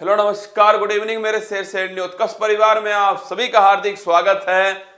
Hello नमस्कार good evening मेरे शेर शेर न्यूज उत्कर्ष परिवार में आप सभी का हार्दिक स्वागत है।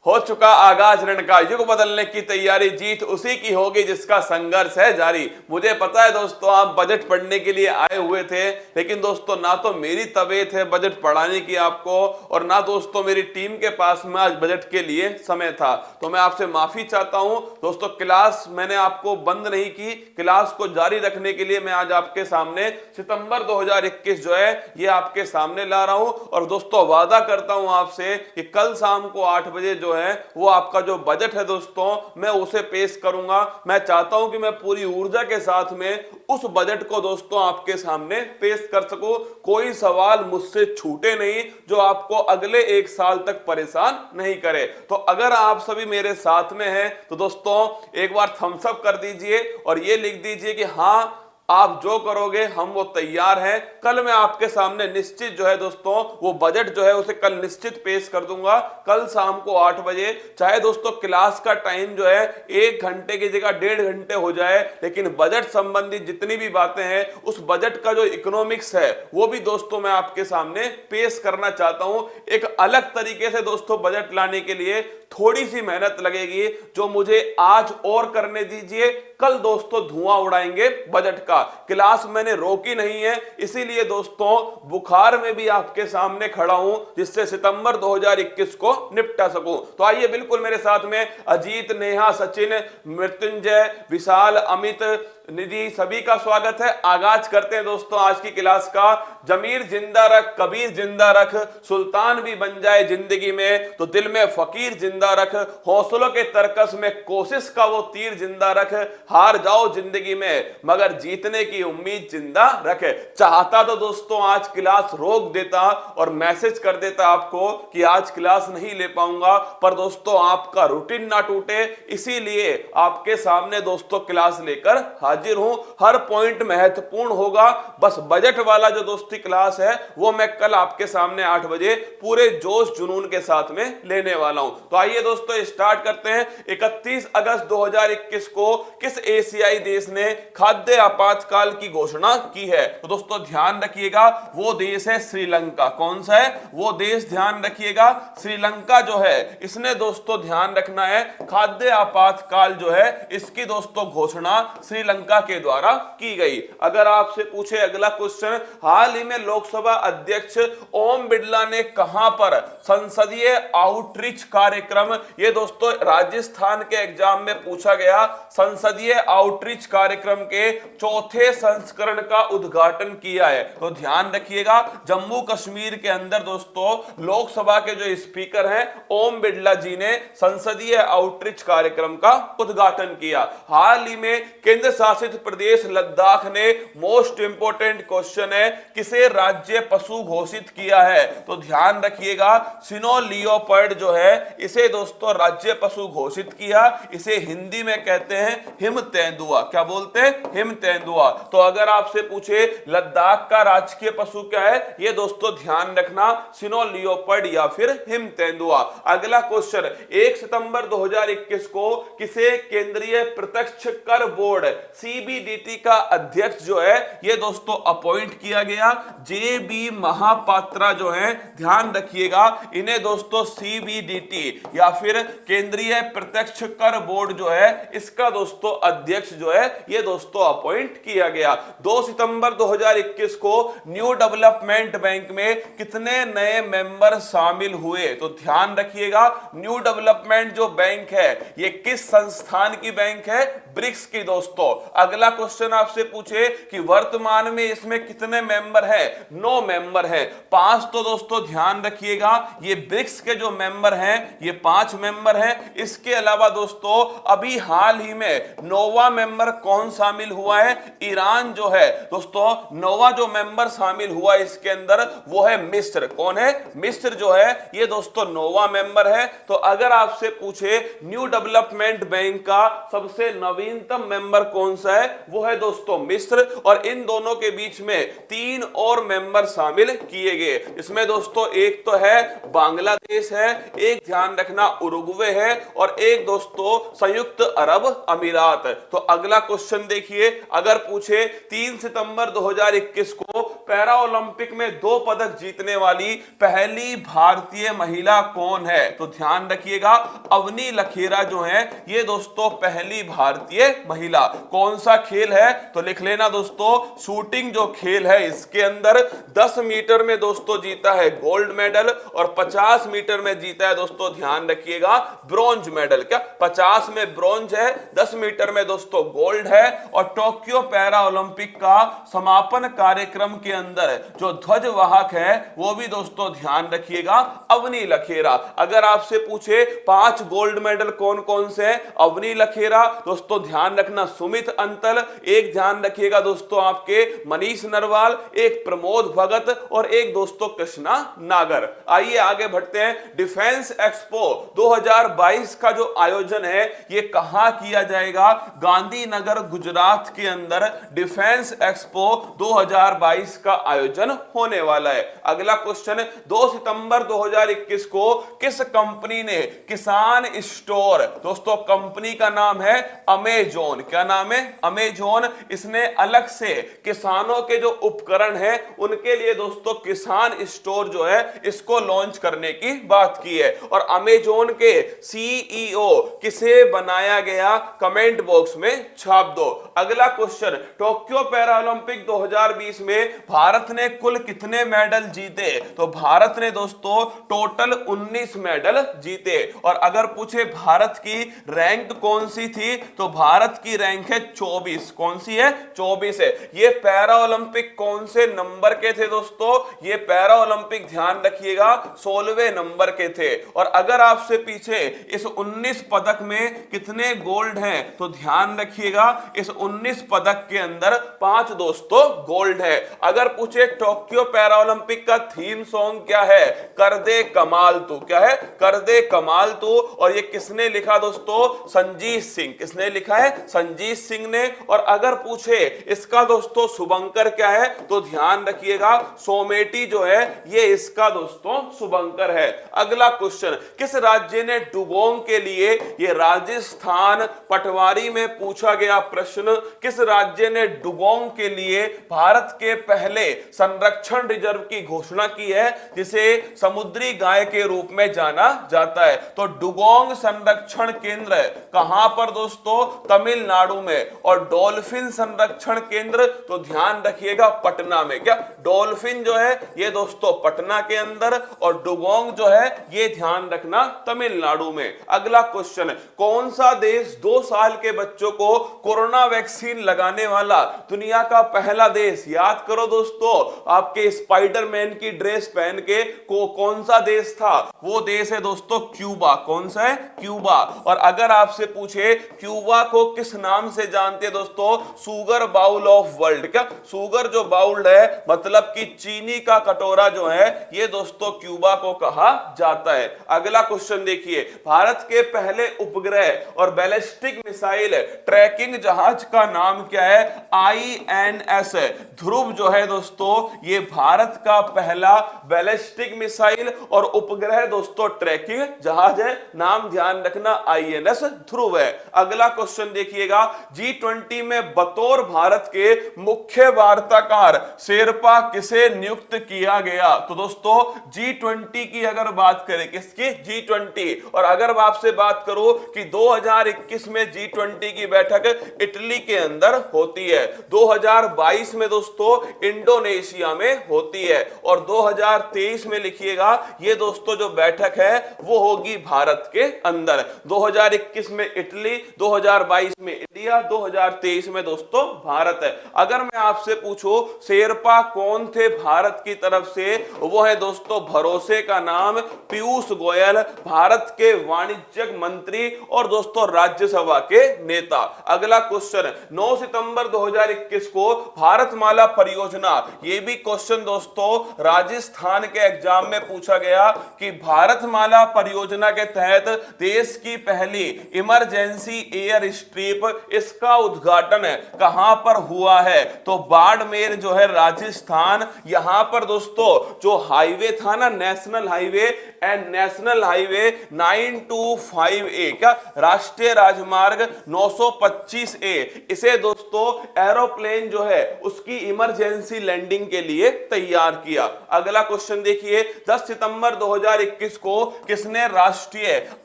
हो चुका आगाज रण का, युग बदलने की तैयारी, जीत उसी की होगी जिसका संघर्ष है जारी। मुझे पता है दोस्तों आप बजट पढ़ने के लिए आए हुए थे, लेकिन दोस्तों ना तो मेरी तबीयत है बजट पढ़ाने की आपको, और ना दोस्तों मेरी टीम के पास में आज बजट के लिए समय था। तो मैं आपसे माफी चाहता हूं दोस्तों, क्लास मैंने आपको बंद नहीं की, क्लास को जारी रखने के लिए मैं आज आपके सामने सितंबर 2021 जो है ये आपके सामने ला रहा हूं। और दोस्तों वादा करता हूं आपसे कि कल शाम को 8 बजे जो है वो आपका जो बजट है दोस्तों मैं उसे पेश करूंगा। मैं चाहता हूं कि मैं पूरी ऊर्जा के साथ में उस बजट को दोस्तों आपके सामने पेश कर सकूं। कोई सवाल मुझसे छूटे नहीं जो आपको अगले 1 साल तक परेशान नहीं करे। तो अगर आप सभी मेरे साथ में हैं तो दोस्तों एक बार थम्स अप कर दीजिए और ये लिख दीजिए कि हाँ आप जो करोगे हम वो तैयार हैं। कल मैं आपके सामने निश्चित जो है दोस्तों वो बजट जो है उसे कल निश्चित पेश कर दूंगा, कल शाम को 8 बजे। चाहे दोस्तों क्लास का टाइम जो है 1 घंटे की जगह 1.5 घंटे हो जाए, लेकिन बजट संबंधी जितनी भी बातें हैं उस बजट का जो इकोनॉमिक्स है वो भी दोस्तों मैं आपके सामने पेश करना चाहता हूं। एक अलग तरीके से दोस्तों बजट लाने के लिए थोड़ी सी मेहनत लगेगी जो मुझे आज और करने दीजिए। कल दोस्तों धुआं उड़ाएंगे बजट का। क्लास मैंने रोकी नहीं है, इसीलिए दोस्तों बुखार में भी आपके सामने खड़ा हूं जिससे सितंबर 2021 को निपटा सकूं। तो आइए बिल्कुल मेरे साथ में अजीत, नेहा, सचिन, मृत्युंजय, विशाल, अमित, निधि सभी का स्वागत है। आगाज करते हैं दोस्तों आज की क्लास का। जमीर जिंदा रख, कबीर जिंदा रख, सुल्तान भी बन जाए जिंदगी में तो दिल में फकीर जिंदा रख, हौसलों के तरकस में कोशिश का वो तीर जिंदा रख, हार जाओ जिंदगी में मगर जीतने की उम्मीद जिंदा रखे। चाहता तो दोस्तों आज क्लास रोक देता और मैसेज कर देता आपको कि आज क्लास नहीं ले पाऊंगा, पर दोस्तों आपका रूटीन ना टूटे इसीलिए आपके सामने दोस्तों क्लास लेकर हाजिर हूं। हर पॉइंट महत्वपूर्ण होगा, बस बजट वाला जो दोस्ती क्लास है वो मैं कल आपके सामने 8 बजे पूरे जोश जुनून के साथ में लेने वाला हूं। तो आइए दोस्तों स्टार्ट करते हैं। 31 अगस्त 2021 को किस एशियाई देश ने खाद्य आपातकाल की घोषणा की है? तो दोस्तों ध्यान रखिएगा वो देश है श्रीलंका। कौन सा है वो देश? ध्यान रखिएगा श्रीलंका जो है इसने दोस्तों ध्यान रखना है खाद्य आपातकाल जो है इसकी दोस्तों घोषणा श्रीलंका के द्वारा की गई। अगर आपसे पूछे अगला क्वेश्चन, हाल ही में लोकसभा अध्यक्ष ओम बिरला ने कहां पर संसदीय आउटरीच कार्यक्रम, ये दोस्तों राजस्थान के एग्जाम में पूछा गया, संसदीय आउटरीच कार्यक्रम के 4थे संस्करण का उद्घाटन किया है? तो ध्यान रखिएगा जम्मू कश्मीर के अंदर दोस्तों लोकसभा के जो स्पीकर हैं ओम बिरला जी ने संसदीय आउटरीच कार्यक्रम का उद्घाटन किया। हाल ही में केंद्र शासित प्रदेश लद्दाख ने, मोस्ट इंपोर्टेंट क्वेश्चन है, किसे राज्य पशु घोषित किया है? तो ध्यान रखिएगा सिनो लियोपर्ड जो है इसे दोस्तों राज्य पशु घोषित किया। इसे हिंदी में कहते हैं हिम तेंदुआ। क्या बोलते हैं? हिम तेंदुआ। तो अगर आपसे पूछे लद्दाख का राजकीय पशु क्या है, ये दोस्तों ध्यान रखना सिनो लियोपर्ड या फिर हिम तेंदुआ। अगला क्वेश्चन, 1 सितंबर 2021 को किसे केंद्रीय प्रत्यक्ष कर बोर्ड सीबीडीटी का अध्यक्ष जो है ये दोस्तों अपॉइंट किया गया? जेबी महापात्रा जो है, ध्यान रखिएगा इन्हें दोस्तों सीबीडीटी या फिर केंद्रीय प्रत्यक्ष कर बोर्ड जो है इसका दोस्तों अध्यक्ष जो है ये दोस्तों अपॉइंट किया गया। 2 सितंबर 2021 को न्यू डेवलपमेंट बैंक में कितने नए मेंबर शामिल हुए? तो ध्यान रखिएगा न्यू डेवलपमेंट जो बैंक है ये किस संस्थान की बैंक है? ब्रिक्स की दोस्तों। अगला क्वेश्चन आपसे पूछे कि वर्तमान में इसमें कितने मेंबर हैं? 9 मेंबर हैं। 5 तो दोस्तों ध्यान रखिएगा ये ब्रिक्स के जो मेंबर हैं ये 5 मेंबर हैं। इसके अलावा दोस्तों अभी हाल ही में 9वां मेंबर कौन शामिल हुआ है? ईरान जो है दोस्तों 9वां जो मेंबर शामिल हुआ इसके अंदर वो है मिस्र। कौन है? मिस्र जो है ये दोस्तों 9वां मेंबर है। तो अगर आपसे पूछे न्यू डेवलपमेंट बैंक का सबसे नवीनतम मेंबर कौन सा है? वो है दोस्तों मिस्र, और इन दोनों के बीच में 3 और मेंबर शामिल किए गए। इसमें दोस्तों एक तो है बांग्लादेश है, एक ध्यान रखना उरुग्वे है, और एक दोस्तों संयुक्त अरब अमीरात। तो अगला क्वेश्चन देखिए, अगर पूछे 3 सितंबर 2021 को पैरा ओलंपिक में 2 पदक जीतने वाली पहली भारतीय महिला कौन है? तो ध्यान रखिएगा अवनी लखेरा जो है ये दोस्तों पहली भारतीय महिला। कौन सा खेल है? तो लिख लेना दोस्तों, शूटिंग जो खेल है इसके अंदर 10 मीटर में दोस्तों जीता है गोल्ड मेडल, और 50 मीटर में जीता है दोस्तों ध्यान रखिएगा ब्रॉन्ज मेडल। क्या 50 में ब्रॉन्ज है, 10 मीटर में दोस्तों गोल्ड है। और टोक्यो पैरा ओलंपिक का समापन कार्यक्रम के अंदर जो ध्वजवाहक है वो भी दोस्तों ध्यान रखिएगा अवनी लखेरा। अगर आपसे पूछे 5 गोल्ड मेडल कौन कौन से हैं? अवनी लखेरा, दोस्तों ध्यान रखना सुमित अंतल, एक ध्यान रखिएगा दोस्तों आपके मनीष नरवाल, एक प्रमोद भगत, और एक दोस्तों कृष्णा नागर। आइए आगे बढ़ते हैं। डिफेंस एक्सपो 2022 का जो आयोजन है ये कहां किया जाएगा? गांधीनगर गुजरात के अंदर डिफेंस एक्सपो 2022 का आयोजन होने वाला है। अगला क्वेश्चन, 2 सितंबर 2021 को किस कंपनी ने किसान स्टोर, दोस्तों कंपनी का नाम है अमेजॉन। क्या नाम है? अमेजॉन। इसने अलग से किसानों के जो उपकरण है उनके लिए दोस्तों किसान स्टोर जो है इसको लॉन्च करने की बात की है। और अमेजॉन के सीईओ किसे बनाया गया? कमेंट बॉक्स में छाप दो। अगला क्वेश्चन, टोक्यो पैरा ओलंपिक 2020 में भारत ने कुल कितने मेडल जीते? तो भारत ने दोस्तों टोटल 19 मेडल जीते। और अगर पूछे भारत की रैंक कौन सी थी? तो भारत की रैंक है 24। कौन सी है? 24 है। ये पैरा ओलंपिक कौन से नंबर के थे दोस्तों? ये पैरा ओलंपिक ध्यान रखिएगा 16वें नंबर के थे। और अगर आपसे पीछे इस 19 पदक में कितने गोल्ड हैं? तो ध्यान रखिएगा इस 19 पदक के अंदर 5 दोस्तों गोल्ड है। अगर पूछे टोक्यो पैरा ओलंपिक का थीम सॉन्ग क्या है? कर दे कमाल तू। क्या है? कर दे कमाल तू। और ये किसने लिखा दोस्तों? संजीत सिंह। किसने लिखा है? संजीत सिंह ने। और अगर पूछे इसका दोस्तों शुभंकर क्या है? तो ध्यान रखिएगा सोमेटी जो है ये इसका दोस्तों शुभंकर है। अगला क्वेश्चन, किस राज्य ने डुगोंग के लिए, ये राजस्थान पटवारी में पूछा गया प्रश्न, किस राज्य ने डुगोंग के लिए भारत के पहले संरक्षण रिजर्व की घोषणा की है जिसे समुद्री गाय के रूप में जाना जाता है? तो डुगोंग संरक्षण केंद्र कहां पर दोस्तों? तमिलनाडु में। और डॉल्फिन संरक्षण केंद्र तो ध्यान रखिएगा पटना में। क्या डॉल्फिन जो है ये दोस्तों पटना के अंदर, और डुगोंग जो है ये ध्यान रखना तमिलनाडु में। अगला क्वेश्चन, कौन सा देश 2 साल के बच्चों को कोरोना वैक्सीन लगाने वाला दुनिया का पहला देश? याद करो दोस्तों, आपके स्पाइडरमैन की ड्रेस पहन के कौन सा देश था? वो देश है दोस्तों क्यूबा। कौन सा है? क्यूबा। और अगर आपसे पूछे क्यूबा को किस नाम से जानते हैं दोस्तों? Sugar bowl of world. क्या सुगर जो बाउल है मतलब कि चीनी का कटोरा जो है ये दोस्तों क्यूबा को कहा जाता है। अगला क्वेश्चन देखिए, भारत के पहले उपग्रह और बैलिस्टिक मिसाइल ट्रैकिंग जहाज का नाम क्या है? INS ध्रुव जो है दोस्तों ये भारत का पहला बैलिस्टिक मिसाइल और उपग्रह दोस्तों ट्रैकिंग जहाज है। नाम ध्यान रखना INS ध्रुव है। अगला क्वेश्चन देखिएगा, G20 में बतौर भारत के मुख्य वार्ताकार शेरपा किसे नियुक्त किया गया? तो दोस्तों G20 की अगर बात करें, किसकी? G20। और अगर मैं आपसे बात करूं कि 2021 में G20 की बैठक इटली के अंदर होती है, 2022 में दोस्तों इंडोनेशिया में होती है, और 2023 में लिखिएगा ये दोस्तों जो बैठक है वो होगी भारत के अंदर। 2021 में इटली, 2022 में इंडिया, 2023 में दोस्तों भारत है। अगर मैं आपसे पूछूं शेरपा कौन थे भारत की तरफ से? वो है दोस्तों भरोसे का नाम पीयूष गोयल, भारत के वाणिज्यिक मंत्री और दोस्तों राज्यसभा के नेता। अगला क्वेश्चन, 9 सितंबर 2021 को भारतमाला परियोजना, ये भी क्वेश्चन दोस्तों राजस्थान के एग्जाम में पूछा गया कि भारतमाला परियोजना के तहत देश की पहली इमरजेंसी एयर स्ट्रिप, इसका इसका उद्घाटन कहां पर हुआ है? तो बाड़मेर जो है राजस्थान, यहां पर दोस्तों जो हाईवे था ना, national highway and national highway 925A, क्या राष्ट्रीय राजमार्ग 925A, इसे दोस्तों एरोप्लेन जो है उसकी इमरजेंसी लैंडिंग के लिए तैयार किया। अगला क्वेश्चन देखिए, 10 सितंबर 2021 को किसने राष्ट्रीय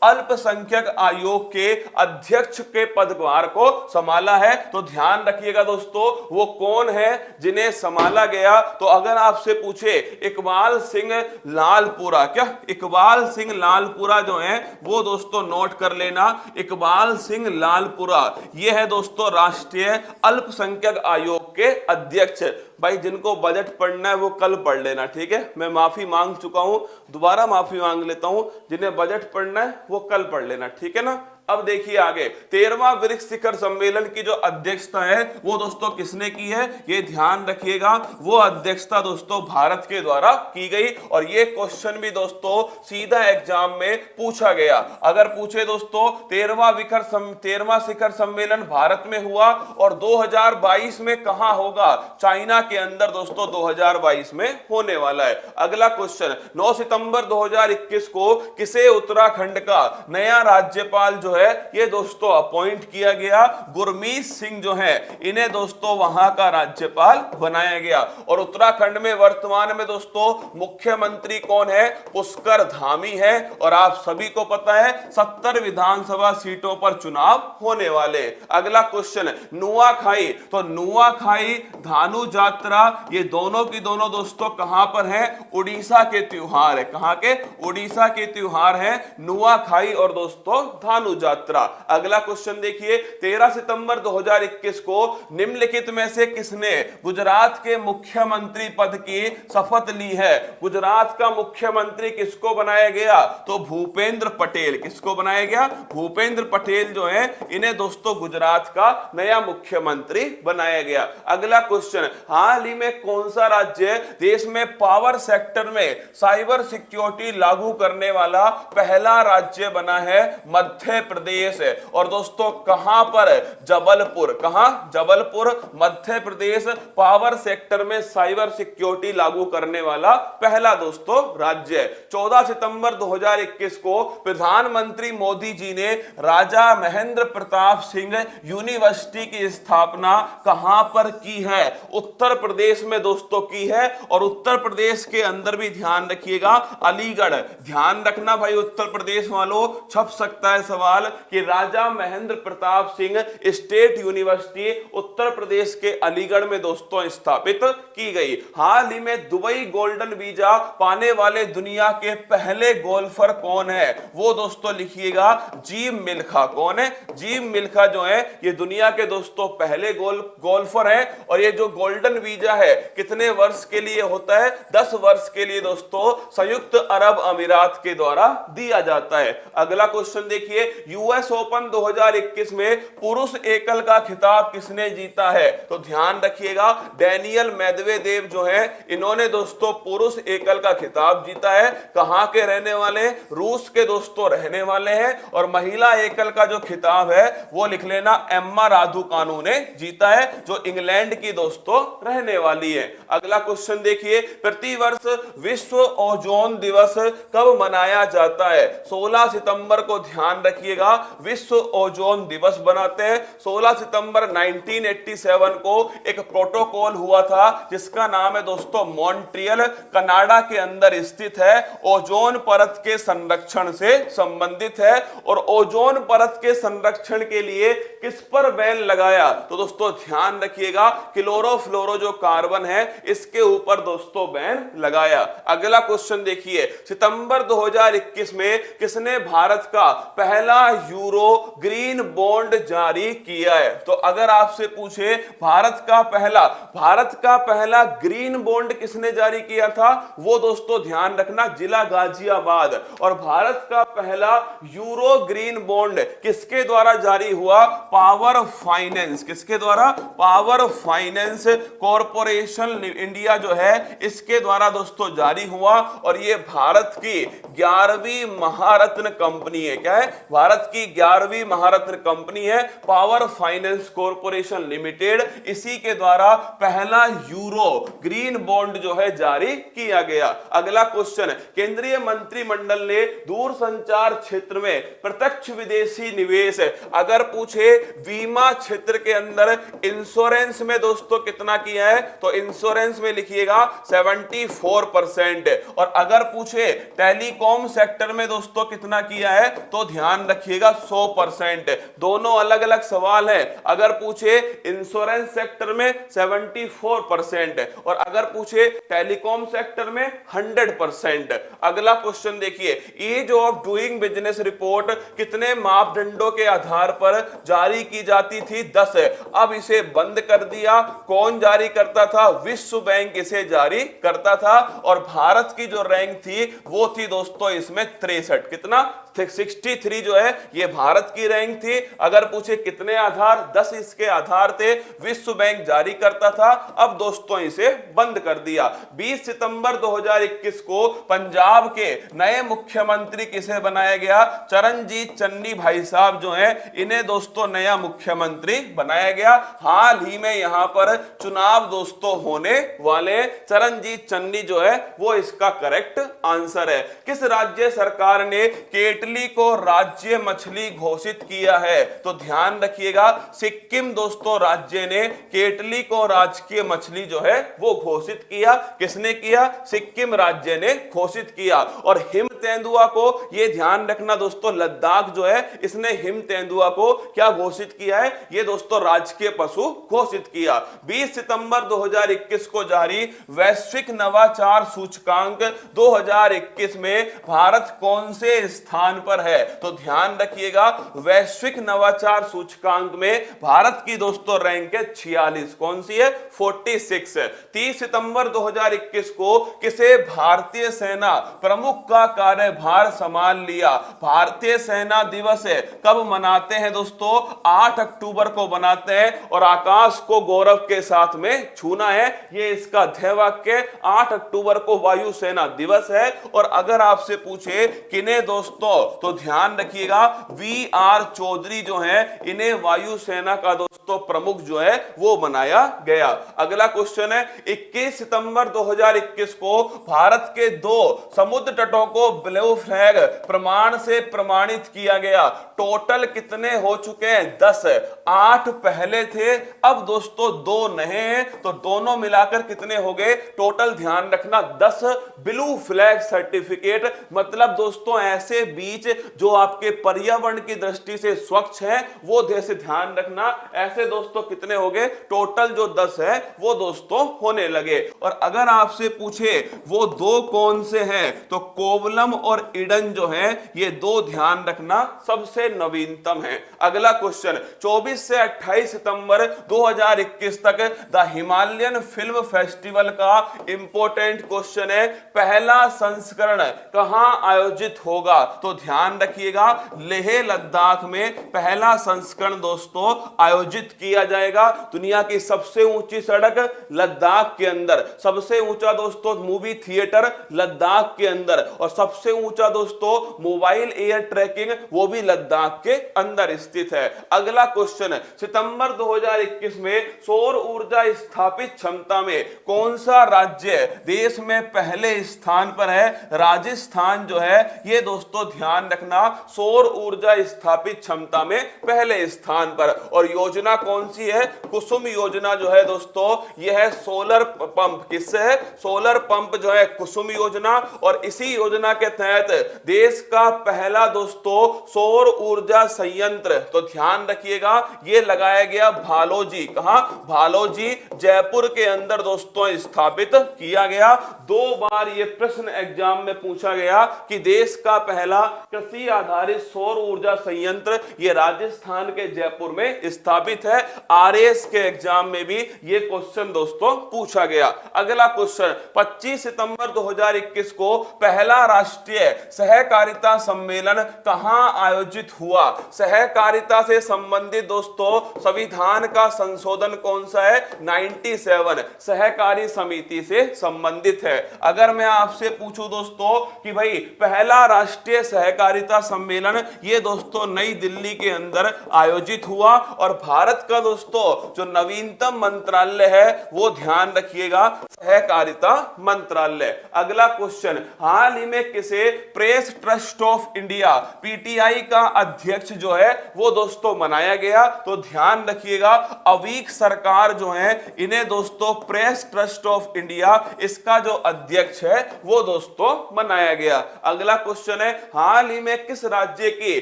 अल्पसंख्यक आयोग के अध्यक्ष के पदभार को संभाला है? तो ध्यान रखिएगा दोस्तों, वो कौन है जिन्हें संभाला गया? तो अगर आपसे पूछे इकबाल सिंह लालपुरा, क्या इकबाल सिंह लालपुरा जो है वो दोस्तों नोट कर लेना, इकबाल सिंह लालपुरा ये है दोस्तों राष्ट्रीय अल्पसंख्यक आयोग के अध्यक्ष। भाई जिनको बजट पढ़ना है वो कल पढ़ लेना, ठीक है? मैं माफी मांग चुका हूं, दोबारा माफी मांग लेता हूं, जिन्हें बजट पढ़ना है वो कल पढ़ लेना, ठीक है ना? अब देखिए आगे, 13वां ब्रिक्स शिखर सम्मेलन की जो अध्यक्षता है वो दोस्तों किसने की है? ये ध्यान रखिएगा, वो अध्यक्षता दोस्तों भारत के द्वारा की गई। और ये क्वेश्चन भी दोस्तों सीधा एग्जाम में पूछा गया। अगर पूछे दोस्तों 13वां शिखर सम्मेलन भारत में हुआ और 2022 में कहां होगा? चाइना के अंदर दोस्तों 2022 में होने वाला है। अगला क्वेश्चन, 9 सितंबर 2021 को किसे उत्तराखंड का नया राज्यपाल जो है ये दोस्तों अपॉइंट किया गया? गुरमीत सिंह जो है इन्हें दोस्तों वहां का राज्यपाल बनाया गया। और उत्तराखंड में वर्तमान में दोस्तों मुख्यमंत्री कौन है? पुष्कर धामी है। और आप सभी को पता है 70 विधानसभा सीटों पर चुनाव होने वाले। अगला क्वेश्चन, नुआखाई, तो नुआखाई धानु यात्रा ये दोनों की दोनों दोस्तों कहां पर है? उड़ीसा के त्योहार है। कहां के? उड़ीसा के त्योहार है नुआखाई और दोस्तों धानु यात्रा। अगला क्वेश्चन देखिए, 13 सितंबर 2021 को निम्नलिखित में से किसने गुजरात के मुख्यमंत्री पद की शपथ ली है? गुजरात का मुख्यमंत्री किसको बनाया गया? तो भूपेंद्र पटेल। किसको बनाया गया? भूपेंद्र पटेल जो है इन्हें दोस्तों गुजरात का नया मुख्यमंत्री बनाया गया। अगला क्वेश्चन, हाल ही में कौन सा राज्य देश में पावर सेक्टर में साइबर सिक्योरिटी लागू करने वाला पहला राज्य बना है? मध्य प्रदेश है। और दोस्तों कहां पर? जबलपुर। कहां? जबलपुर मध्य प्रदेश पावर सेक्टर में साइबर सिक्योरिटी लागू करने वाला पहला दोस्तों राज्य है। 14 सितंबर 2021 को प्रधानमंत्री मोदी जी ने राजा महेंद्र प्रताप सिंह यूनिवर्सिटी की स्थापना कहां पर की है? उत्तर प्रदेश में दोस्तों की है। और उत्तर प्रदेश के अंदर भी ध्यान रखिएगा अलीगढ़। ध्यान रखना भाई उत्तर प्रदेश वालों, छप सकता है सवाल कि राजा महेंद्र प्रताप सिंह स्टेट यूनिवर्सिटी उत्तर प्रदेश के अलीगढ़ में दोस्तों स्थापित की गई। हाल ही में दुबई गोल्डन वीजा पाने वाले दुनिया के पहले गोल्फर कौन है? वो दोस्तों लिखिएगा जिम मिल्खा। कौन है? जिम मिल्खा जो है ये दुनिया के दोस्तों पहले गोल्फर है। और ये जो गोल्डन वीजा है कितने वर्ष के लिए होता है? 10 वर्ष के लिए दोस्तों संयुक्त अरब अमीरात के द्वारा दिया जाता है। अगला क्वेश्चन देखिए, यूएस ओपन 2021 में पुरुष एकल का खिताब किसने जीता है? तो ध्यान रखिएगा डेनियल मेदवेदेव जो है इन्होंने दोस्तों पुरुष एकल का खिताब जीता है। कहां के रहने वाले? रूस के दोस्तों रहने वाले हैं। और महिला एकल का जो खिताब है वो लिख लेना एम्मा रादुकानु ने जीता है, जो इंग्लैंड की दोस्तों रहने वाली है। अगला क्वेश्चन देखिए, प्रतिवर्ष विश्व ओजोन दिवस कब मनाया जाता है? 16 सितंबर को ध्यान रखिएगा विश्व ओजोन दिवस बनाते हैं। 16 सितंबर 1987 को एक प्रोटोकॉल हुआ था जिसका नाम है दोस्तों मॉन्ट्रियल, कनाडा के अंदर स्थित है। ओजोन परत के संरक्षण से संबंधित है। और ओजोन परत के संरक्षण के लिए किस पर बैन लगाया? तो दोस्तों ध्यान रखिएगा क्लोरोफ्लोरो जो कार्बन है इसके ऊपर दोस्तों बैन लगाया। अगला क्वेश्चन देखिए, सितंबर 2021 में किसने भारत का पहला यूरो ग्रीन बॉन्ड जारी किया है? तो अगर आपसे पूछे भारत का पहला ग्रीन बॉन्ड किसने जारी किया था? वो दोस्तों ध्यान रखना जिला गाजियाबाद। और भारत का पहला यूरो ग्रीन बॉन्ड किसके द्वारा जारी हुआ? Power finance. किसके द्वारा? पावर फाइनेंस कॉरपोरेशन इंडिया जो है इसके द्वारा दोस्तों जारी हुआ। और ये भारत की 11वीं महारत्न कंपनी है। क्या है? भारत भारत की 11वीं महारत्न कंपनी है पावर फाइनेंस कॉर्पोरेशन लिमिटेड। इसी के द्वारा पहला यूरो ग्रीन बॉन्ड जो है जारी किया गया। अगला क्वेश्चन, केंद्रीय मंत्रिमंडल ने दूरसंचार क्षेत्र में प्रत्यक्ष विदेशी निवेश, अगर पूछे बीमा क्षेत्र के अंदर इंश्योरेंस में दोस्तों कितना किया है तो इंश्योरेंस में लिखिएगा 74%। और अगर पूछे टेलीकॉम सेक्टर में दोस्तों कितना किया है तो ध्यान रखिएगा 100%। दोनों अलग अलग सवाल है। अगर पूछे इंश्योरेंस सेक्टर में 74% और अगर पूछे टेलीकॉम सेक्टर में 100%। अगला क्वेश्चन देखिए, ease of doing business report कितने मापदंडों के आधार पर जारी की जाती थी? 10। अब इसे बंद कर दिया। कौन जारी करता था? विश्व बैंक इसे जारी करता था। और भारत की जो रैंक थी वो थी दोस्तों इसमें 63। कितना? 63 जो है ये भारत की रैंक थी। अगर पूछे कितने आधार? 10 इसके आधार थे, विश्व बैंक जारी करता था। अब दोस्तों इसे बंद कर दिया। 20 सितंबर 2021 को पंजाब के नए मुख्यमंत्री किसे बनाया गया? चरणजीत चन्नी भाई साहब जो हैं इन्हें दोस्तों नया मुख्यमंत्री बनाया गया। हाल ही में यहां पर चुनाव दोस्तों होने वाले। चरणजीत चन्नी जो है वो इसका करेक्ट आंसर है। किस राज्य सरकार ने केटली को राज्य मछली घोषित किया है? तो ध्यान रखिएगा सिक्किम दोस्तों राज्य ने केटली को राजकीय मछली जो है वो घोषित किया। किसने किया? सिक्किम राज्य ने घोषित किया। और हिम तेंदुआ को ये ध्यान रखना दोस्तों, लद्दाख जो है इसने हिम तेंदुआ को क्या घोषित किया है? ये दोस्तों राजकीय पशु घोषित किया। 20 सितंबर 2021 को जारी वैश्विक नवाचार सूचकांक 2021 में भारत कौन से स्थान पर है? तो ध्यान रखिएगा वैश्विक नवाचार सूचकांक में भारत की दोस्तों रैंक है 46। कौन सी है? 46। 30 सितंबर 2021 को किसे भारतीय सेना प्रमुख का कार्यभार संभाल लिया? भारतीय सेना दिवस है कब मनाते हैं दोस्तों? 8 अक्टूबर को मनाते हैं। और आकाश को गौरव के साथ में छूना है, ये इसका ध्येय वाक्य। 8 अक्टूबर को वायुसेना दिवस है। और अगर आपसे पूछे किन्हें दोस्तों तो ध्यान रखिएगा वी.आर. चौधरी जो है इन्हें वायुसेना का दोस्तों प्रमुख जो है वो बनाया गया। अगला क्वेश्चन है 21 सितंबर 2021 को भारत के 2 समुद्र तटों को ब्लू फ्लैग प्रमाण से प्रमाणित किया गया। टोटल कितने हो चुके हैं? 10। 8 पहले थे, अब दोस्तों 2 नए हैं, तो दोनों मिलाकर कितने हो गए? टोटल ध्यान रखना 10 ब्लू फ्लैग सर्टिफिकेट। मतलब दोस्तों ऐसे बीच जो आपके पर्यावरण की दृष्टि से स्वच्छ है वो देश से ध्यान रखना। ऐसे दोस्तों कितने हो गए? टोटल जो 10 है वो दोस्तों होने लगे। और अगर आपसे पूछे वो 2 कौन से हैं तो कोवलम और ईडन जो है ये 2 ध्यान रखना सबसे नवीनतम है। अगला क्वेश्चन 24 से 28 सितंबर 2021 तक द हिमालयन फिल्म फेस्टिवल का इंपॉर्टेंट क्वेश्चन है, पहला संस्करण कहां आयोजित होगा? तो ध्यान रखिएगा लेह लद्दाख में पहला संस्करण दोस्तों आयोजित किया जाएगा। दुनिया की सबसे ऊंची सड़क लद्दाख के अंदर, सबसे ऊंचा दोस्तों मूवी थिएटर लद्दाख के अंदर, और सबसे ऊंचा दोस्तों मोबाइल एयर ट्रैकिंग वो भी लद्दाख के अंदर स्थित है। अगला क्वेश्चन, सितंबर 2021 में सौर ऊर्जा स्थापित क्षमता में कौन सा राज्य देश में पहले स्थान पर है? राजस्थान जो है ये दोस्तों ध्यान रखना सौर ऊर्जा स्थापित क्षमता में पहले स्थान पर। और योजना कौन सी है? कुसुम योजना जो है दोस्तों यह है सोलर पंप। किससे है? सोलर पंप जो है कुसुम योजना। और इसी योजना के तहत देश का पहला दोस्तों सौर ऊर्जा संयंत्र, तो ध्यान रखिएगा ये लगाया गया भालोजी। कहां? भालोजी जयपुर के अंदर दोस्तों स्थापित किया गया। 2 बार ये प्रश्न एग्जाम में पूछा गया कि देश का पहला कृषि आधारित सौर ऊर्जा संयंत्र ये राजस्थान के जयपुर में स्थापित है। आरएएस के एग्जाम में भी ये क्वेश्चन दोस्तों पूछा गया। अगला क्वेश्चन 25 सितंबर 2021 को पहला राष्ट्रीय सहकारिता सम्मेलन कहां आयोजित हुआ? सहकारिता से संबंधित दोस्तों संविधान का संशोधन कौन सा है? 97 सहकारी समिति से संबंधित है। अगर मैं आपसे पूछूं दोस्तों कि भाई पहला राष्ट्रीय सहकारिता सम्मेलन ये दोस्तों नई दिल्ली के अंदर आयोजित हुआ। और भारत का दोस्तों जो नवीनतम मंत्रालय है वो ध्यान रखिएगा सहकारिता मंत्रालय। अगला क्वेश्चन, हाल ही में किसे press trust of India PTI का अध्यक्ष जो है वो दोस्तों बनाया गया? तो ध्यान रखिएगा अवीक सरकार जो है इन्हें दोस्तों प्रेस ट्रस्ट ऑफ इंडिया इसका जो अध्यक्ष है वो दोस्तों बनाया गया। अगला क्वेश्चन है, हाल ही में किस राज्य की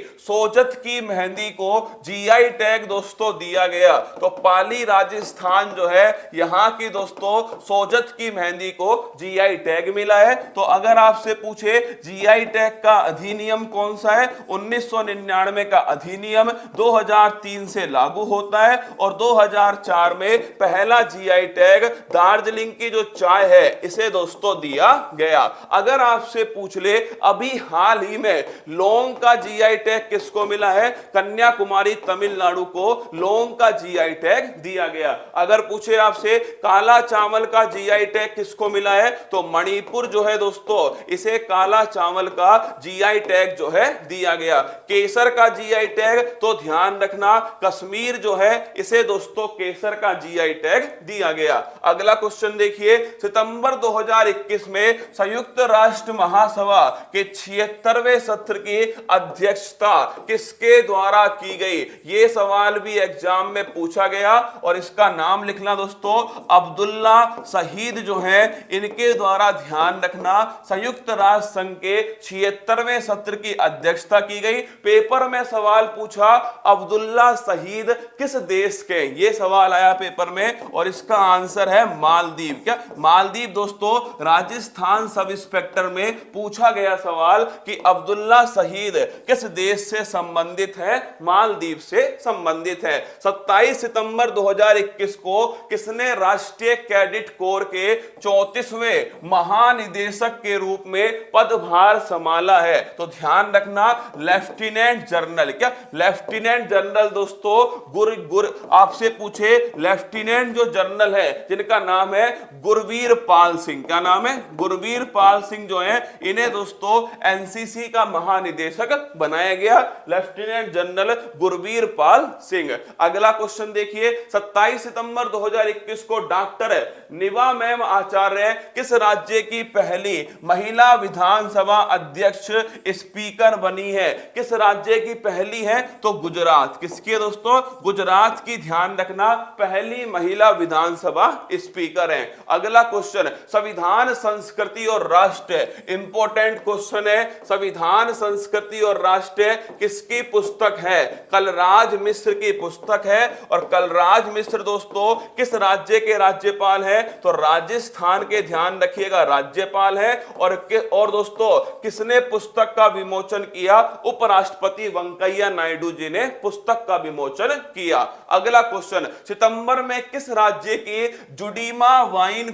सोजत की मेहंदी को जीआई टैग दोस्तों दिया गया? तो पाली राजस्थान जो है यहां की दोस्तों सोजत की मेहंदी को जीआई टैग मिला है। तो अगर आपसे पूछे जीआई टैग का अधिनियम कौन सा है? 1999 का अधिनियम 2003 से लागू होता है और 2004 में पहला जीआई टैग दार्जिलिंग की जो चाय है इसे दोस्तों दिया गया। अगर आपसे पूछ ले अभी हाल ही में लौंग का जीआई टैग किसको मिला है? कन्याकुमारी तमिलनाडु को लौंग का जीआई टैग दिया गया। अगर पूछे आपसे काला चावल का जीआई टैग किसको मिला है? तो मणिपुर जो है दोस्तों इसे काला चावल का जीआई टैग जो है दिया गया। केसर का जीआई टैग तो ध्यान रखना कश्मीर जो है इसे दोस्तों केसर का जीआई टैग दिया गया। अगला क्वेश्चन देखिए, सितंबर 2021 में संयुक्त राष्ट्र महासभा के 76वें सत्र की अध्यक्षता किसके द्वारा की गई? यह सवाल भी एग्जाम में पूछा गया और इसका नाम लिखना दोस्तों अब्दुल्ला शहीद जो है इनके द्वारा ध्यान रखना संयुक्त राष्ट्र संघ के 76वें सत्र की अध्यक्षता की गई। पेपर में सवाल पूछा अब्दुल्ला शहीद किस देश के? ये सवाल आया पेपर में और इसका आंसर है मालदीव। क्या मालदीव दोस्तों राजस्थान सब इंस्पेक्टर में पूछा गया सवाल कि अब्दुल्ला शहीद किस देश से संबंधित है? मालदीव से संबंधित है। 27 सितंबर 2021 को किसने राष्ट्रीय कैडेट कोर के 34वें महानिदेशक के रूप में पदभार संभाला है? तो ध्यान रखना लेफ्टिनेंट जनरल। क्या लेफ्टिनेंट जनरल दोस्तों आपसे पूछे लेफ्टिनेंट जो जनरल है जिनका नाम है गुरवीर पाल सिंह। क्या नाम है? गुरवीर पाल सिंह जो है इन्हें दोस्तों एनसीसी का महानिदेशक बनाया गया, लेफ्टिनेंट जनरल गुरवीर पाल सिंह। अगला क्वेश्चन देखिए, 27 सितंबर 2021 को डॉक्टर निवा मैम आचार्य किस राज्य की पहली महिला विधानसभा अध्यक्ष स्पीकर बनी है? किस राज्य की पहली है? तो गुजरात। किसकी है दोस्तों? गुजरात की। ध्यान रखना पहली महिला विधानसभा स्पीकर है। अगला क्वेश्चन, संविधान संस्कृति और राष्ट्र, इंपॉर्टेंट क्वेश्चन है। संविधान संस्कृति और राष्ट्र किसकी पुस्तक है? कलराज मिश्र की पुस्तक है। और कलराज मिश्र दोस्तों किस राज्य के राज्यपाल है? तो राजस्थान के। ध्यान रखिएगा राज्यपाल है। और दोस्तों किसने पुस्तक का विमोचन किया? उपराष्ट्रपति वेंकैया नायडू जी ने पुस्तक का विमोचन किया। अगला क्वेश्चन, सितंबर में किस राज्य की जुडीमा वाइन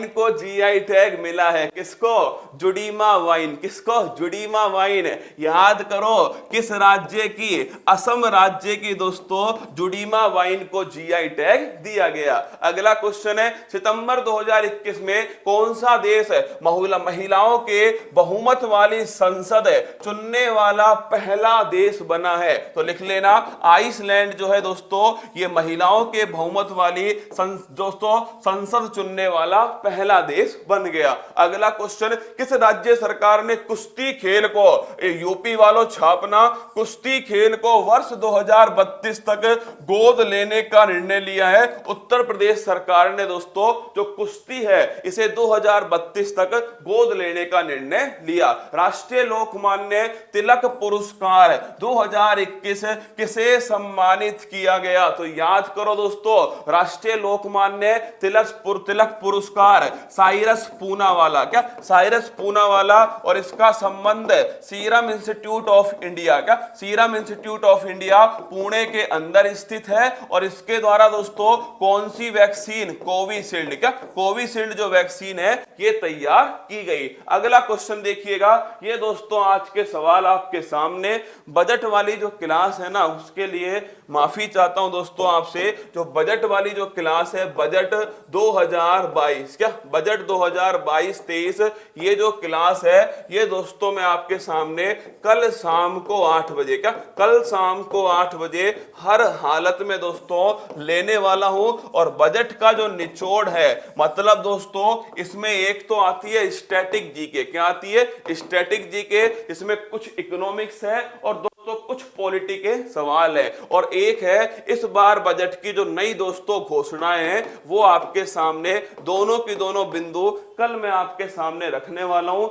को जीआई टैग मिला है? किसको? जुडीमा वाइन। किसको? जुडीमा वाइन। याद करो किस राज्य की? असम राज्य की दोस्तों जुडीमा वाइन को जीआई टैग दिया गया। अगला क्वेश्चन है, सितंबर 2021 में कौन सा देश महिलाओं के बहुमत वाली संसद चुनने वाला पहला देश बना है? तो लिख लेना आइसलैंड जो है दोस्तों ये महिलाओं के बहुमत वाली दोस्तों संसद चुनने वाला पहला देश बन गया। अगला क्वेश्चन, किस राज्य सरकार ने कुश्ती खेल को, यूपी वालों छापना, कुश्ती खेल को वर्ष 2032 तक गोद लेने का निर्णय लिया है? उत्तर प्रदेश सरकार ने दोस्तों जो कुश्ती है इसे 2032 तक गोद लेने का निर्णय लिया। राष्ट्रीय लोकमान्य तिलक पुरस्कार 2021 किसे सम्मानित किया गया? तो याद करो दोस्तों राष्ट्रीय लोकमान्य तिलक पुरस्कार साइरस पूनावाला। क्या? साइरस पूनावाला। और इसका संबंध सीरम इंस्टीट्यूट ऑफ इंडिया। क्या? Serum institute of India Pune के अंदर स्थित है। और इसके द्वारा दोस्तों कौन सी वैक्सीन? कोविशील्ड। क्या? कोविशील्ड जो वैक्सीन है ये तैयार की गई। अगला क्वेश्चन देखिएगा, ये दोस्तों आज के सवाल आपके सामने। बजट वाली जो क्लास है ना उसके लिए माफी चाहता हूं दोस्तों आपसे। जो बजट वाली जो क्लास है बजट 2022, क्या बजट 2022-23 ये जो क्लास है ये दोस्तों मैं आपके सामने कल शाम को 8 बजे, क्या कल शाम को 8 बजे हर हालत में दोस्तों लेने वाला हूं। और बजट का जो निचोड़ है, मतलब दोस्तों इसमें एक तो आती है स्टैटिक जीके, क्या आती है स्टैटिक जीके, इसमें कुछ इकोनॉमिक्स है और दोस्तों कुछ पॉलिटी के सवाल है, और एक है इस बार बजट की जो नई दोस्तों घोषणाएं हैं वो आपके सामने दोनों की दोनों बिंदु कल मैं आपके सामने रखने वाला हूं।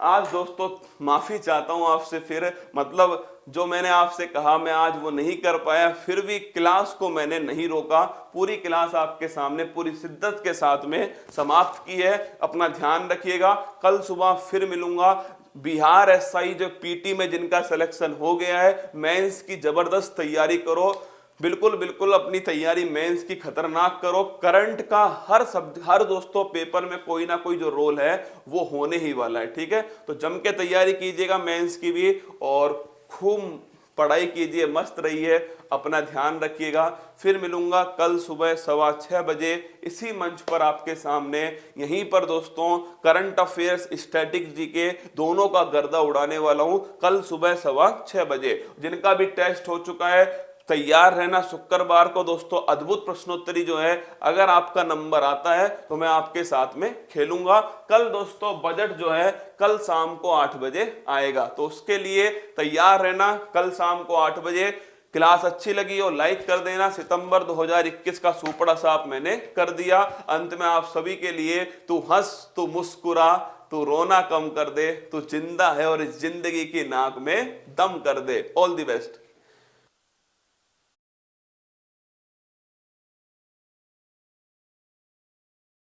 आज दोस्तों माफी चाहता हूं आपसे, फिर मतलब जो मैंने आपसे कहा मैं आज वो नहीं कर पाया, फिर भी क्लास को मैंने नहीं रोका, पूरी क्लास आपके सामने पूरी शिद्दत के साथ में समाप्त की है। अपना ध्यान रखिएगा, कल सुबह फिर मिलूंगा। बिहार एसआई जो पीटी में जिनका सिलेक्शन हो गया है, मेंस की जबरदस्त तैयारी करो, बिल्कुल बिल्कुल अपनी तैयारी मेंस की खतरनाक करो। करंट का हर दोस्तों पेपर में कोई ना कोई जो रोल है वो होने ही वाला है, ठीक है। तो जम के तैयारी कीजिएगा मेंस की भी, और खूब पढ़ाई कीजिए, मस्त रहिए, अपना ध्यान रखिएगा। फिर मिलूंगा कल सुबह 6:15 बजे इसी मंच पर आपके सामने। यहीं पर दोस्तों करंट अफेयर्स, स्टैटिक जीके दोनों का गर्दा उड़ाने वाला हूं कल सुबह 6:15 बजे। जिनका भी टेस्ट हो चुका है तैयार रहना। शुक्रवार को दोस्तों अद्भुत प्रश्नोत्तरी जो है, अगर आपका नंबर आता है तो मैं आपके साथ में खेलूंगा। कल दोस्तों बजट जो है कल शाम को 8 बजे आएगा, तो उसके लिए तैयार रहना। कल शाम को 8 बजे क्लास अच्छी लगी हो लाइक कर देना। सितंबर 2021 का सुपड़ा साफ मैंने कर दिया। अंत में आप सभी के लिए, तू हंस, तू मुस्कुरा, तू रोना कम कर दे, तू जिंदा है और इस जिंदगी की नाक में दम कर दे। All the best.